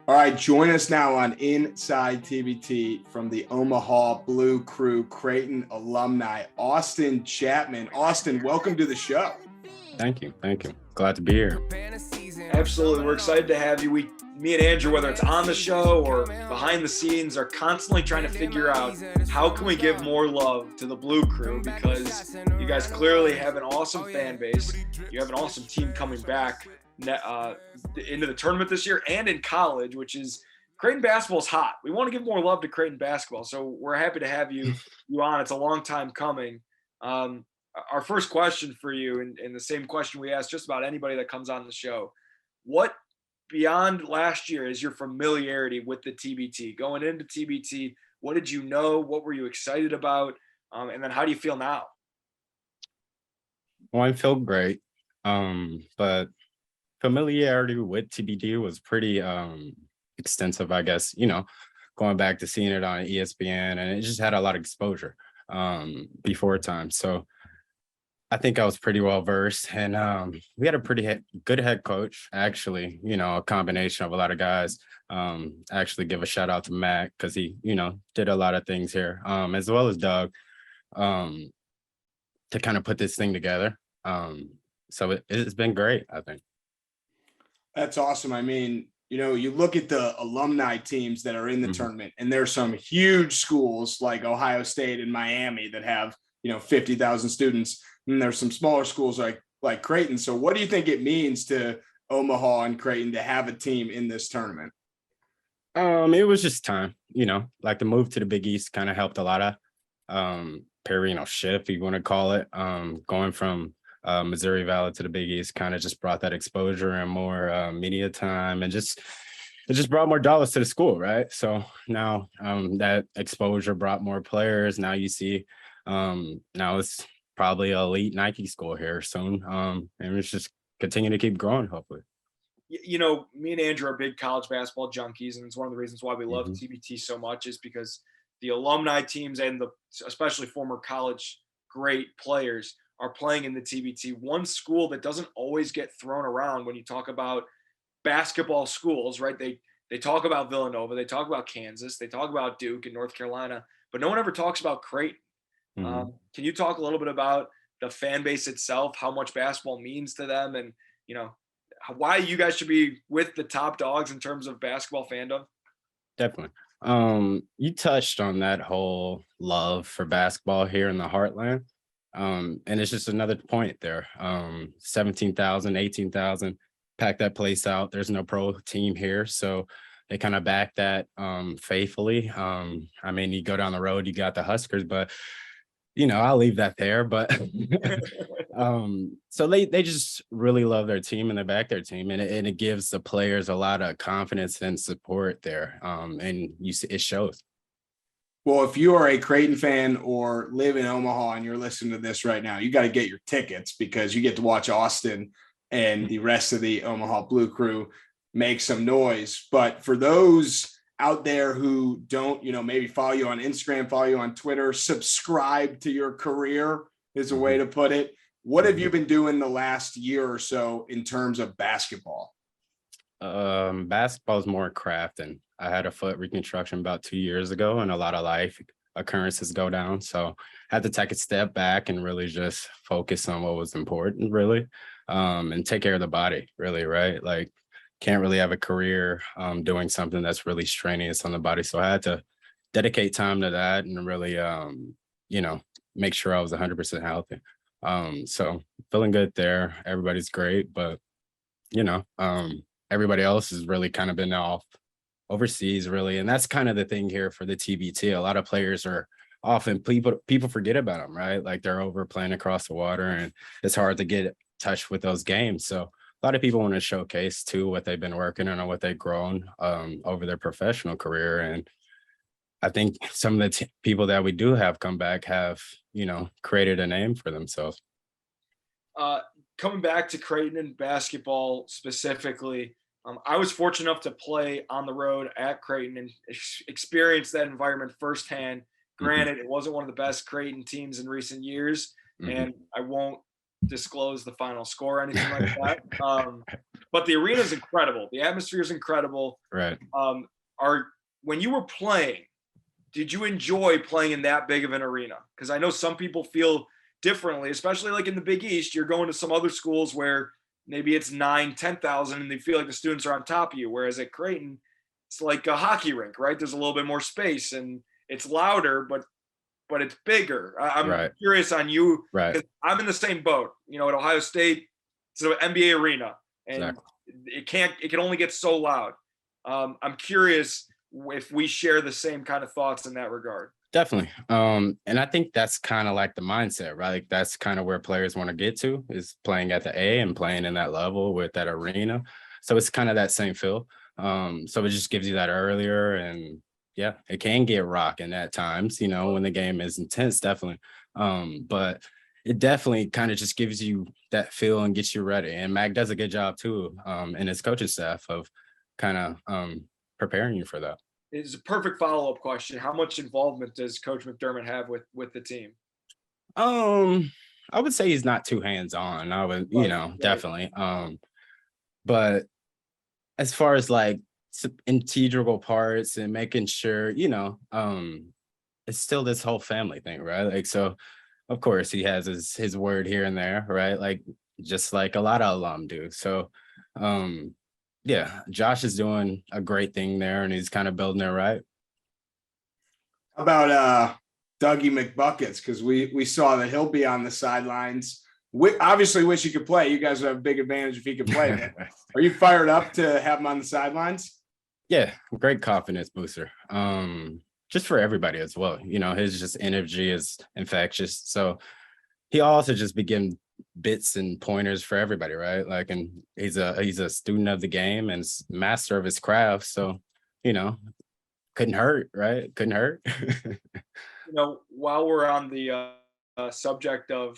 All right, join us now on Inside TBT from the Omaha Blue Crew, Creighton alumni, Austin Chatman. Austin, welcome to the show. Thank you. Glad to be here. Absolutely. We're excited to have you. Me and Andrew, whether it's on the show or behind the scenes, are constantly trying to figure out how can we give more love to the Blue Crew, because you guys clearly have an awesome fan base. You have an awesome team coming back into the tournament this year and in college, which is Creighton basketball is hot. We want to give more love to Creighton basketball, so we're happy to have you on. It's a long time coming. Our first question for you, and the same question we ask just about anybody that comes on the show: what beyond last year is your familiarity with the TBT? Going into TBT, what did you know? What were you excited about? And then how do you feel now? Well, I feel great. But familiarity with TBT was pretty extensive, I guess, going back to seeing it on ESPN, and it just had a lot of exposure before time. So I think I was pretty well versed, and we had a pretty good head coach, actually, a combination of a lot of guys. Actually give a shout out to Mac, because he, did a lot of things here, as well as Doug, to kind of put this thing together. So it's been great, I think. That's awesome. I mean, you look at the alumni teams that are in the tournament, and there's some huge schools like Ohio State and Miami that have, 50,000 students. And there's some smaller schools like Creighton. So what do you think it means to Omaha and Creighton to have a team in this tournament? It was just time, like the move to the Big East kind of helped a lot of shift, you want to call it. Going from Missouri Valley to the Big East kind of just brought that exposure and more media time, and it just brought more dollars to the school, right? So now that exposure brought more players. Now you see now it's probably an elite Nike school here soon. And it's just continue to keep growing, hopefully. Me and Andrew are big college basketball junkies, and it's one of the reasons why we love TBT so much, is because the alumni teams and especially former college great players are playing in the TBT. One school that doesn't always get thrown around when you talk about basketball schools, right? They talk about Villanova, they talk about Kansas, they talk about Duke and North Carolina, but no one ever talks about Creighton. Can you talk a little bit about the fan base itself, how much basketball means to them, and why you guys should be with the top dogs in terms of basketball fandom? Definitely. You touched on that whole love for basketball here in the heartland. And it's just another point there. 17,000, 18,000, pack that place out. There's no pro team here, so they kind of back that faithfully. I mean, you go down the road, you got the Huskers, but I'll leave that there. But so they just really love their team, and they back their team, and it gives the players a lot of confidence and support there. And you see it shows. Well, if you are a Creighton fan or live in Omaha and you're listening to this right now, you got to get your tickets, because you get to watch Austin and the rest of the Omaha Blue Crew make some noise. But for those out there who don't, maybe follow you on Instagram, follow you on Twitter, subscribe to your career is a way to put it. What have you been doing the last year or so in terms of basketball? Basketball is more craft, and I had a foot reconstruction about 2 years ago, and a lot of life occurrences go down. So I had to take a step back and really just focus on what was important, really, and take care of the body, really, right? Like, can't really have a career doing something that's really strenuous on the body. So I had to dedicate time to that and really, make sure I was 100% healthy. So feeling good there. Everybody's great, but, everybody else has really kind of been off overseas, really. And that's kind of the thing here for the TBT. A lot of players are often, people forget about them, right? Like, they're over playing across the water, and it's hard to get in touch with those games. So a lot of people want to showcase too what they've been working on and what they've grown over their professional career. And I think some of the people that we do have come back have, created a name for themselves. Coming back to Creighton and basketball specifically, I was fortunate enough to play on the road at Creighton and experience that environment firsthand. Granted, it wasn't one of the best Creighton teams in recent years, and I won't disclose the final score or anything like that. But the arena is incredible. The atmosphere is incredible. Right. When you were playing, did you enjoy playing in that big of an arena? Because I know some people feel differently, especially like in the Big East. You're going to some other schools where maybe it's 9,000-10,000 and they feel like the students are on top of you. Whereas at Creighton, it's like a hockey rink, right? There's a little bit more space and it's louder, but it's bigger. I'm curious on you. Right. I'm in the same boat. At Ohio State, it's an NBA arena, and it can only get so loud. I'm curious if we share the same kind of thoughts in that regard. Definitely. And I think that's kind of like the mindset, right? Like that's kind of where players want to get to, is playing at the A and playing in that level with that arena. So it's kind of that same feel. So it just gives you that earlier, and yeah, it can get rocking at times, when the game is intense, definitely. But it definitely kind of just gives you that feel and gets you ready. And Mac does a good job too, and his coaching staff of kind of preparing you for that. It's a perfect follow-up question. How much involvement does Coach McDermott have with the team? I would say he's not too hands-on. I would, definitely. But as far as like integral parts and making sure, it's still this whole family thing, right? Like, so of course he has his word here and there, right? Like just like a lot of alum do. So yeah, Josh is doing a great thing there, and he's kind of building it right. How about Dougie McBuckets? Because we saw that he'll be on the sidelines. We obviously wish he could play. You guys would have a big advantage if he could play. Are you fired up to have him on the sidelines? Yeah, great confidence booster. Just for everybody as well. His just energy is infectious. So he also just be giving bits and pointers for everybody, right? Like, and he's a student of the game and master of his craft. So, couldn't hurt, right? Couldn't hurt. While we're on the subject of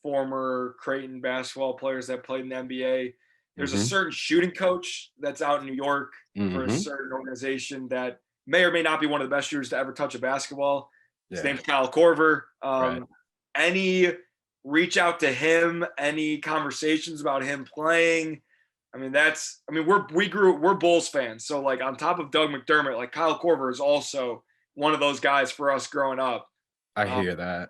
former Creighton basketball players that played in the NBA, there's a certain shooting coach that's out in New York for a certain organization that may or may not be one of the best shooters to ever touch a basketball. His name's Kyle Korver. Any reach out to him? Any conversations about him playing? We're Bulls fans. So like on top of Doug McDermott, like Kyle Korver is also one of those guys for us growing up. I hear that.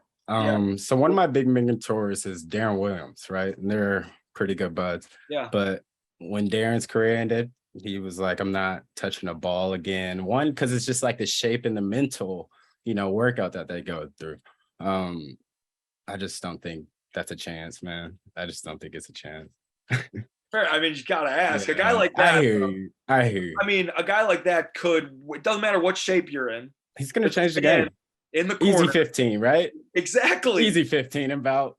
So one of my big mentors is Darren Williams, right? And they're pretty good buds. Yeah. But when Darren's career ended, he was like, I'm not touching a ball again. One, because it's just like the shape and the mental, workout that they go through. I just don't think that's a chance, man. I just don't think it's a chance. Fair. You got to ask. A guy like that. I hear you. A guy like that it doesn't matter what shape you're in. He's going to change the game. In the corner. Easy 15, right? Exactly. Easy 15 in about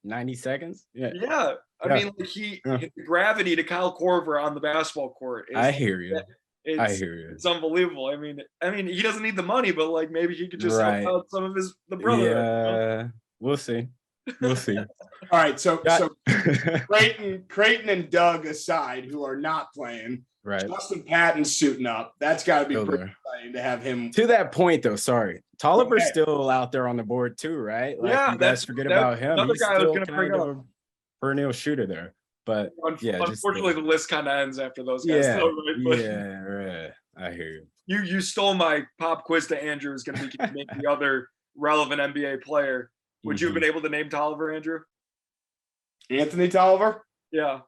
90 seconds. Yeah. Yeah. The gravity to Kyle Korver on the basketball court. I hear you. It's unbelievable. He doesn't need the money, but like maybe he could just help out some of the brother. Yeah, we'll see. All right, so Creighton and Doug aside, who are not playing, right? Justin Patton's suiting up. That's got to be pretty exciting to have him. To that point, though, sorry, Tolliver's still out there on the board too, right? Like, you guys forget about him. Another guy I was going to bring up. Perennial shooter there. But unfortunately, the list kind of ends after those guys. Yeah, right. I hear you. You stole my pop quiz to Andrew. Is going to be the other relevant NBA player. Would you have been able to name Tolliver, Andrew? Anthony Tolliver? Yeah,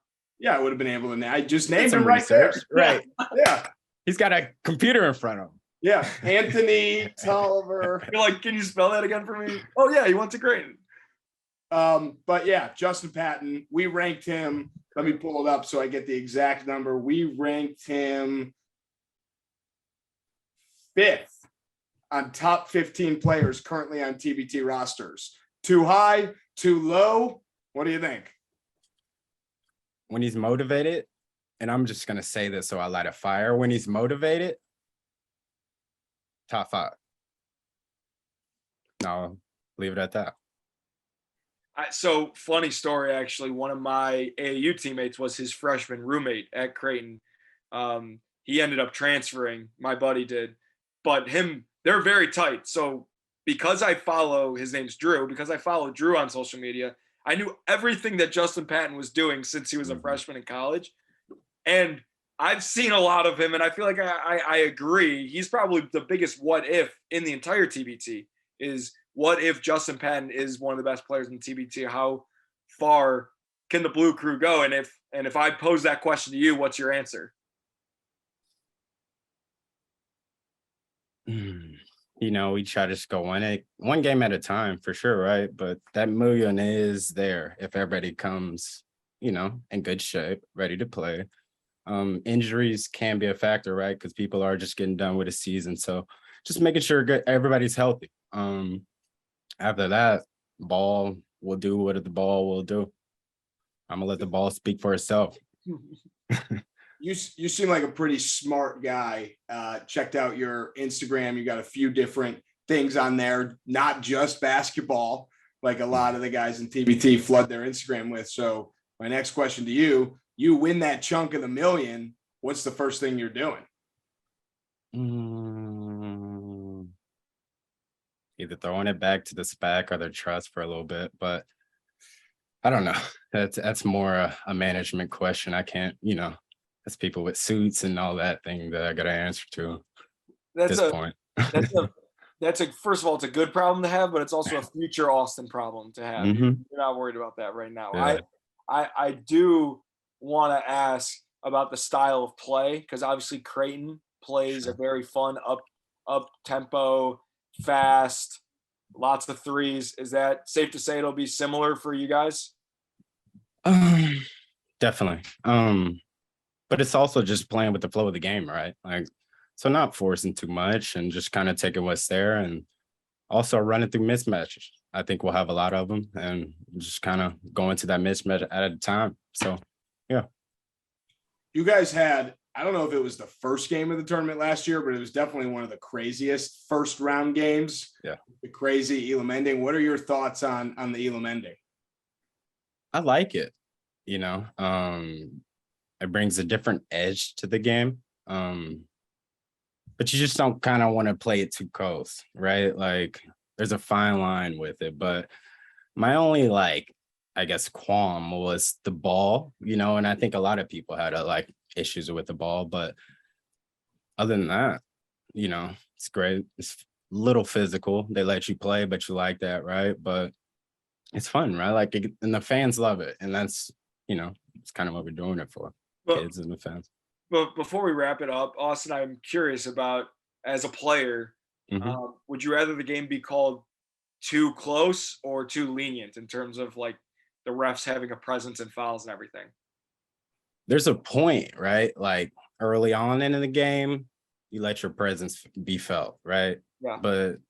I would have been able to. I just named him right there. Right. Yeah. He's got a computer in front of him. Yeah, Anthony Tolliver. You're like, can you spell that again for me? Oh yeah, he went to Creighton. But yeah, Justin Patton, we ranked him. Let me pull it up so I get the exact number. We ranked him 5th on top 15 players currently on TBT rosters. Too high, too low? What do you think? When he's motivated, and I'm just going to say this so I light a fire. When he's motivated, top 5. No, I'll leave it at that. So funny story, actually. One of my AAU teammates was his freshman roommate at Creighton. He ended up transferring. My buddy did. But they're very tight. So because I follow, his name's Drew, because I follow Drew on social media, I knew everything that Justin Patton was doing since he was a freshman in college. And I've seen a lot of him, and I feel like I agree. He's probably the biggest what if in the entire TBT is what if Justin Patton is one of the best players in TBT? How far can the Blue Crew go? And if I pose that question to you, what's your answer? You know, we try to just go one game at a time for sure, right? But that million is there if everybody comes, you know, in good shape, ready to play. Injuries can be a factor, right? Because people are just getting done with a season. So just making sure everybody's healthy. After that, ball will do what the ball will do. I'm gonna let the ball speak for itself. You seem like a pretty smart guy. Checked out your Instagram. You got a few different things on there, not just basketball, like a lot of the guys in TBT flood their Instagram with. So my next question to you, you win that chunk of the million. What's the first thing you're doing? Either throwing it back to the SPAC or their trust for a little bit, but I don't know. That's more a management question. I can't, you know, that's people with suits and all that thing that I got to answer to at this point. That's first of all, it's a good problem to have, but it's also a future Austin problem to have. You're not worried about that right now. Yeah. I do want to ask about the style of play, because obviously Creighton plays a very fun up tempo, fast, lots of threes. Is that safe to say it'll be similar for you guys? Definitely. But it's also just playing with the flow of the game, right? Like, so not forcing too much and just kind of taking what's there, and also running through mismatches. I think we'll have a lot of them, and just kind of going to that mismatch at a time. So, yeah. You guys had, I don't know if it was the first game of the tournament last year, but it was definitely one of the craziest first round games. Yeah. The crazy Elam ending. What are your thoughts on the Elam ending? I like it. You know, it brings a different edge to the game. But you just don't kind of want to play it too close, right? Like, there's a fine line with it. But my only, like, I guess, qualm was the ball, you know, and I think a lot of people had issues with the ball. But other than that, you know, it's great. It's a little physical. They let you play, but you like that, right? But it's fun, right? Like, and the fans love it. And that's, you know, it's kind of what we're doing it for, kids and the fans. But before we wrap it up, Austin, I'm curious about, as a player, would you rather the game be called too close or too lenient in terms of like the refs having a presence and fouls and everything? There's a point, right? Like early on in the game, you let your presence be felt, right? Yeah. But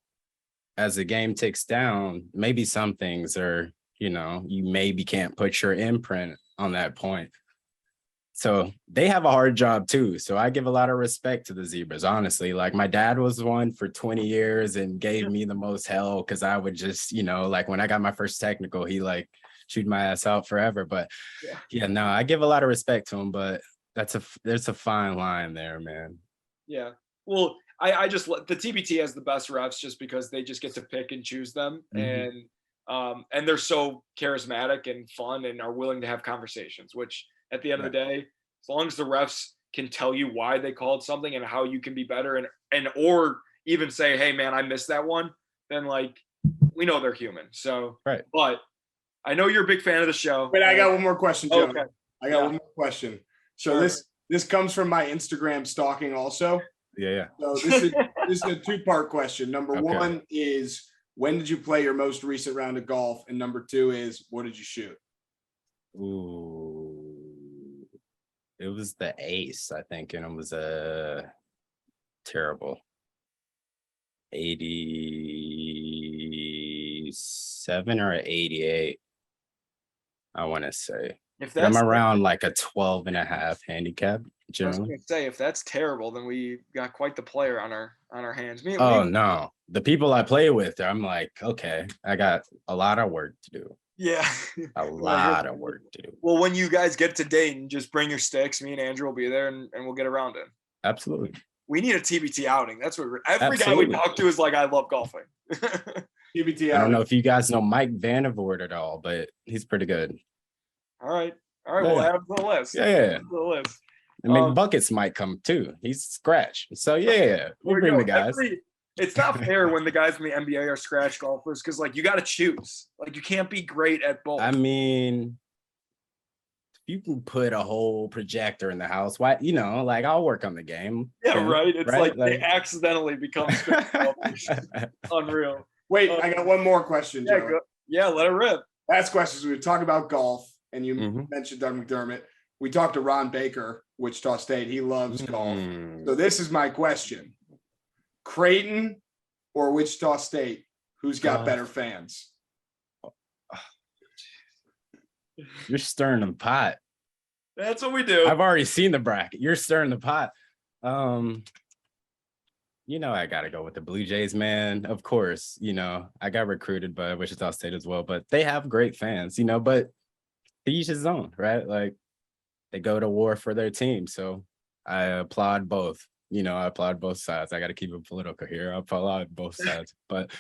as the game ticks down, maybe some things are, you know, you maybe can't put your imprint on that point. So they have a hard job too. So I give a lot of respect to the Zebras, honestly. Like, my dad was one for 20 years and gave me the most hell because I would just, you know, like when I got my first technical, he like chewed my ass out forever. But yeah, no, I give a lot of respect to him, but there's a fine line there, man. Yeah. Well, I just, the TBT has the best refs just because they just get to pick and choose them. And they're so charismatic and fun and are willing to have conversations, which at the end of the day, as long as the refs can tell you why they called something and how you can be better and or even say, hey man, I missed that one, then like, we know they're human. So, right. But I know you're a big fan of the show. Wait, I got one more question, John. Okay. I got one more question. So this comes from my Instagram stalking also. Yeah. So this is a two-part question. Number one is, when did you play your most recent round of golf? And number two is, what did you shoot? Ooh, it was the ace, I think, and it was a terrible 87 or 88, I want to say. If that's, I'm around like a 12.5 handicap generally. I was gonna say, if that's terrible, then we got quite the player on our hands. No, the people I play with, I'm like, okay, I got a lot of work to do. Yeah. A lot of work to do. Well, when you guys get to Dayton, just bring your sticks. Me and Andrew will be there and we'll get around it. Absolutely. We need a TBT outing. That's what every guy we talk to is like, I love golfing. TBT. I don't know if you guys know Mike Vandervoort at all, but he's pretty good. All right. Yeah. Yeah. We'll add him to the list. Yeah. Add him to the list. And McBuckets might come too. He's scratch. So yeah, we'll bring the guys. It's not fair when the guys in the NBA are scratch golfers because like you got to choose. Like you can't be great at both. I mean, you can put a whole projector in the house. Why, like I'll work on the game. Yeah, right. It's right? like they accidentally become scratch golfers. Unreal. Wait, I got one more question, Joe. Yeah, let it rip. Last question is we talk about golf, and you mentioned Doug McDermott. We talked to Ron Baker, Wichita State. He loves golf. So this is my question. Creighton or Wichita State? Who's got better fans? You're stirring the pot. That's what we do. I've already seen the bracket. You're stirring the pot. I gotta go with the Blue Jays, man. Of course, I got recruited by Wichita State as well, but they have great fans, but to each his own, right? Like they go to war for their team. So I applaud both. I applaud both sides. I got to keep it political here. I applaud both sides. But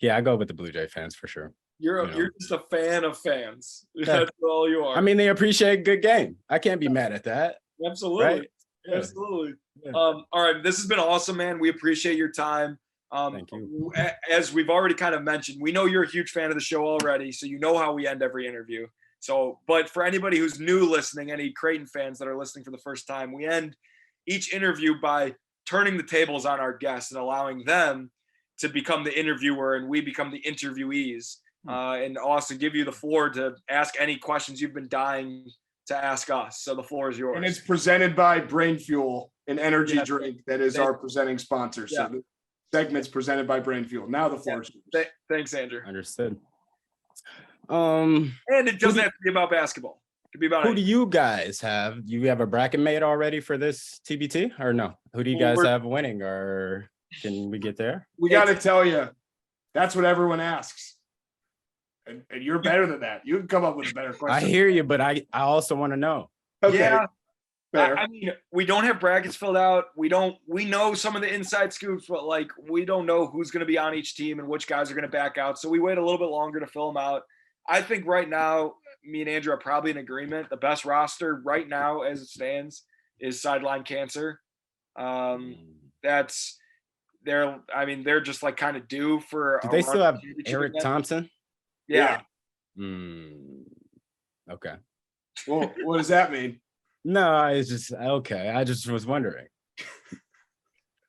yeah, I go with the Blue Jay fans for sure. You're just a fan of fans. That's all you are. I mean, they appreciate a good game. I can't be mad at that. Absolutely. Right? Absolutely. Yeah. All right. This has been awesome, man. We appreciate your time. Thank you. As we've already kind of mentioned, we know you're a huge fan of the show already, so you know how we end every interview. So, but for anybody who's new listening, any Creighton fans that are listening for the first time, we end each interview by turning the tables on our guests and allowing them to become the interviewer and we become the interviewees. And Austin, give you the floor to ask any questions you've been dying to ask us. So the floor is yours. And it's presented by Brain Fuel, an energy drink that is our presenting sponsor. So the segment's presented by Brain Fuel. Now the floor is yours. Thanks, Andrew. Understood. And it doesn't have to be about basketball. It could be about who do you guys have? Do you have a bracket made already for this TBT or no? Who do you guys have winning, or can we get there? We got to tell you, that's what everyone asks. And you're better than that. You can come up with a better question. I hear you, but I also want to know. Okay. Yeah. I mean, we don't have brackets filled out. We know some of the inside scoops, but like we don't know who's going to be on each team and which guys are going to back out. So we wait a little bit longer to fill them out. I think right now, me and Andrew are probably in agreement. The best roster right now, as it stands, is Sideline Cancer. That's they're just like kind of due for. Do they still have Eric Thompson? Yeah. Okay. Well, what does that mean? No, it's just okay. I just was wondering.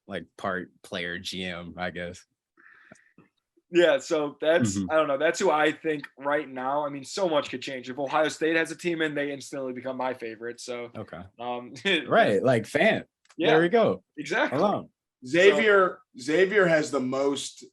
Like part player GM, I guess. Yeah, so that's I don't know. That's who I think right now. I mean, so much could change. If Ohio State has a team in, they instantly become my favorite. So right, like fan. Yeah, there we go. Exactly. Hello. Xavier has the most.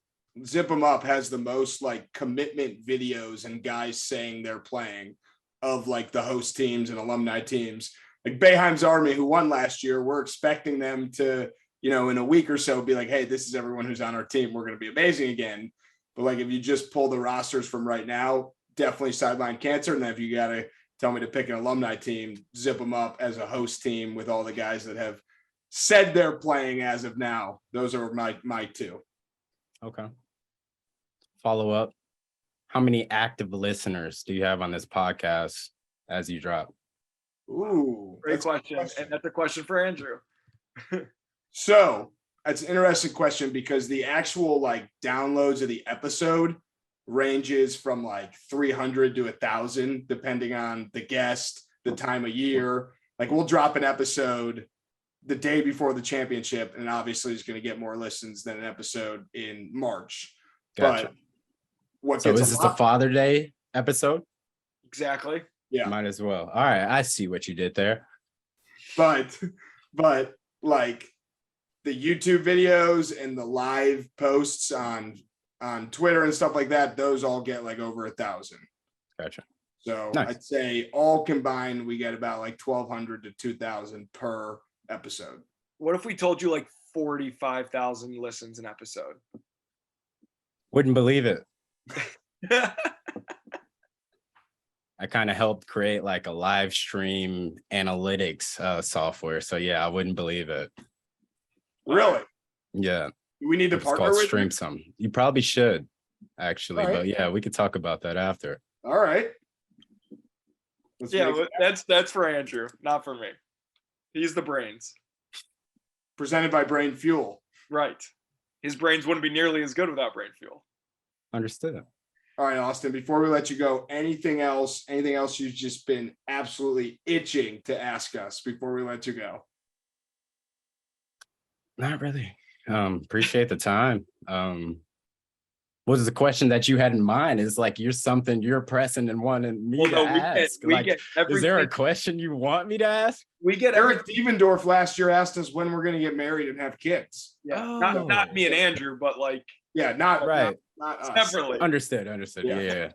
Zip 'em Up has the most like commitment videos and guys saying they're playing of like the host teams and alumni teams. Like Boeheim's Army, who won last year, we're expecting them to, in a week or so be like, hey, this is everyone who's on our team. We're going to be amazing again. But like, if you just pull the rosters from right now, definitely Sideline Cancer. And then if you got to tell me to pick an alumni team, Zip 'em Up as a host team with all the guys that have said they're playing as of now. Those are my two. Okay. Follow up. How many active listeners do you have on this podcast as you drop? Ooh, great question. And that's a question for Andrew. So that's an interesting question because the actual like downloads of the episode ranges from like 300 to 1,000, depending on the guest, the time of year. Like we'll drop an episode the day before the championship, and obviously it's going to get more listens than an episode in March. Gotcha. But so is this a Father Day episode? Exactly. Yeah. Might as well. All right. I see what you did there. But like the YouTube videos and the live posts on Twitter and stuff like that, those all get like over 1,000. Gotcha. So nice. I'd say all combined, we get about like 1,200 to 2,000 per episode. What if we told you like 45,000 listens an episode? Wouldn't believe it. I kind of helped create like a live stream analytics software. So yeah, I wouldn't believe it. Really? Yeah. Do we need to partner with Stream Some. You probably should. actually. All right. But yeah, we could talk about that after. All right. That's for Andrew, not for me. He's the brains. Presented by Brain Fuel. Right. His brains wouldn't be nearly as good without brain fuel. Understood. All right, Austin, before we let you go, anything else you've just been absolutely itching to ask us before we let you go? Not really. Appreciate the time. What was the question that you had in mind? Is like you're pressing and wanting me to ask. Is there a question you want me to ask? We get Eric Devendorf last year asked us when we're going to get married and have kids. Yeah, not me and Andrew, but like not right, not us. Separately. Understood. Yeah. Yeah.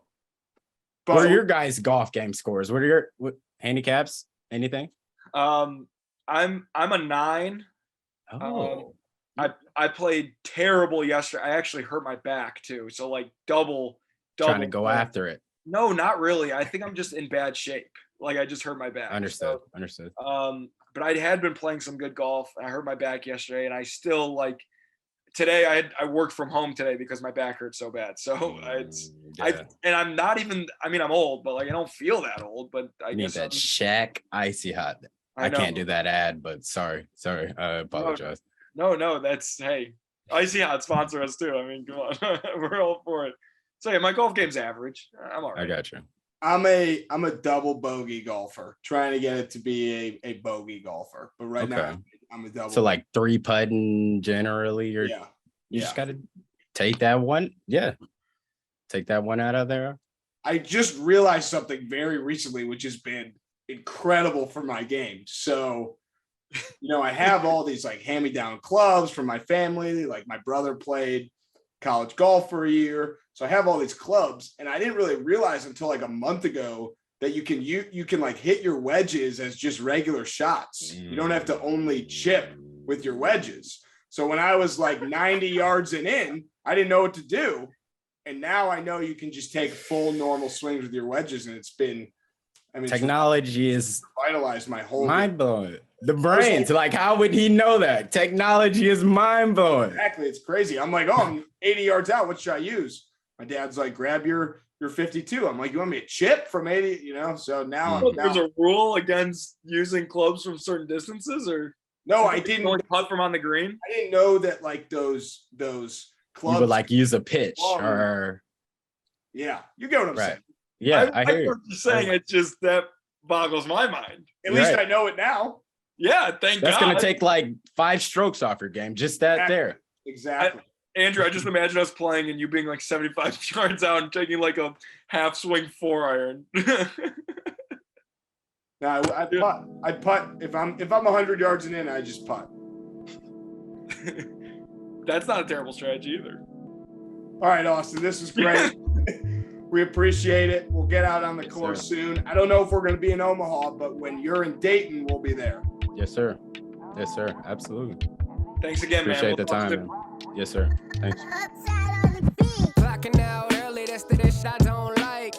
But What are your guys' golf game scores? What are your handicaps? Anything? I'm a 9. Oh, I played terrible yesterday. I actually hurt my back too. So like double. trying to go after it. No, not really. I think I'm just in bad shape. Like I just hurt my back. Understood. But I had been playing some good golf. I hurt my back yesterday, and I still like today. I worked from home today because my back hurt so bad. So I'm not even. I mean, I'm old, but like I don't feel that old. But I need guess that Shaq icy hot. I can't do that ad, but sorry. I apologize. No, that's hey, Icy Hot sponsor us too. I mean, come on, we're all for it. So yeah, my golf game's average. I'm all right. I got you. I'm a double bogey golfer, trying to get it to be a bogey golfer. But right now I'm a double. So like 3 putting generally, you just gotta take that one. Yeah. Take that one out of there. I just realized something very recently, which has been incredible for my game. So I have all these like hand-me-down clubs from my family. Like my brother played college golf for a year. So I have all these clubs, and I didn't really realize until like a month ago that you can like hit your wedges as just regular shots. You don't have to only chip with your wedges. So when I was like 90 yards and in, I didn't know what to do. And now I know you can just take full normal swings with your wedges. And it's been, technology is vitalized my whole mind blowing. The brains, like, how would he know that? Technology is mind blowing. Exactly, it's crazy. I'm like, I'm 80 yards out. What should I use? My dad's like, grab your 52. I'm like, you want me to chip from 80? So now there's a rule against using clubs from certain distances, or no, I didn't. Only putt from on the green. I didn't know that like those clubs. You would like use a pitch or. Yeah, you get what I'm saying. Yeah, I hear you. You're saying it just that boggles my mind. At least I know it now. Yeah, thank God. That's going to take like 5 strokes off your game. Just that there. Exactly. Andrew, I just imagine us playing and you being like 75 yards out and taking like a half swing 4-iron. No, I'd putt. If I'm 100 yards and in, I just putt. That's not a terrible strategy either. All right, Austin, this is great. We appreciate it. We'll get out on the course soon. I don't know if we're going to be in Omaha, but when you're in Dayton, we'll be there. Yes, sir. Absolutely. Thanks again, appreciate man. the time, man. Yes, sir. Thanks. Clocking out early, that's the shit I don't like.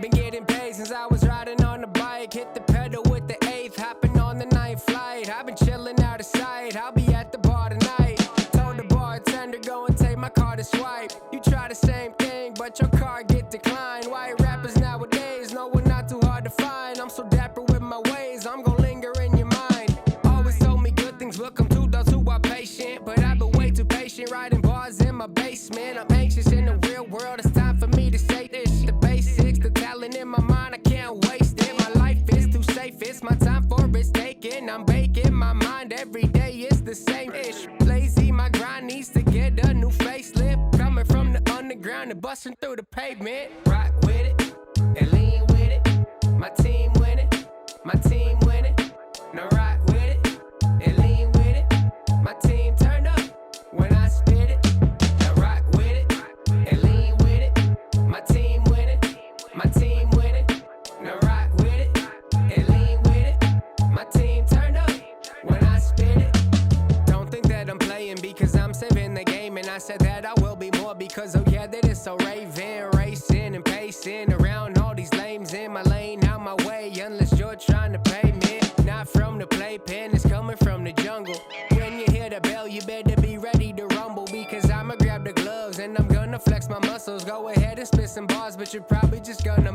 Been getting paid since I was riding on the bike. Hit the pedal with the 8th, hopping on the 9th flight. I've been chilling out of sight. I'll be at the bar tonight. Told the bartender, go and take my card to swipe. You try the same thing, but your card get declined. White rappers nowadays, no, we're not too hard to find. I'm so dapper with my ways, I'm gonna linger in your mind. Always told me good things will come to those who are patient, but I've been way too patient, writing bars in my basement. I'm anxious in the real world, it's time for me to say this. The basics, the talent in my mind, I can't waste it. My life is too safe, it's my time for risk taking. I'm baking my mind every day, it's the same ish. Lazy, my grind needs to get a new facelift. Coming from the underground and busting through the pavement. Rock with it and lean with it. My team win it, my team win it. Now rock with it and lean with it. My team turned up when I spit it. Now rock with it and lean with it. My team win it, my team win it. Now rock with it and lean with it. My team turned up when I spit it. Don't think that I'm playing because I'm saving the game, and I said that I will be more because that is so raving, racing and pacing around all these lanes in my lane, out my way, unless you're trying to pay me. Not from the playpen, it's coming from the jungle. When you hear the bell, you better be ready to rumble, because I'ma grab the gloves and I'm gonna flex my muscles. muscles. Go ahead and spit some bars, but you're probably just gonna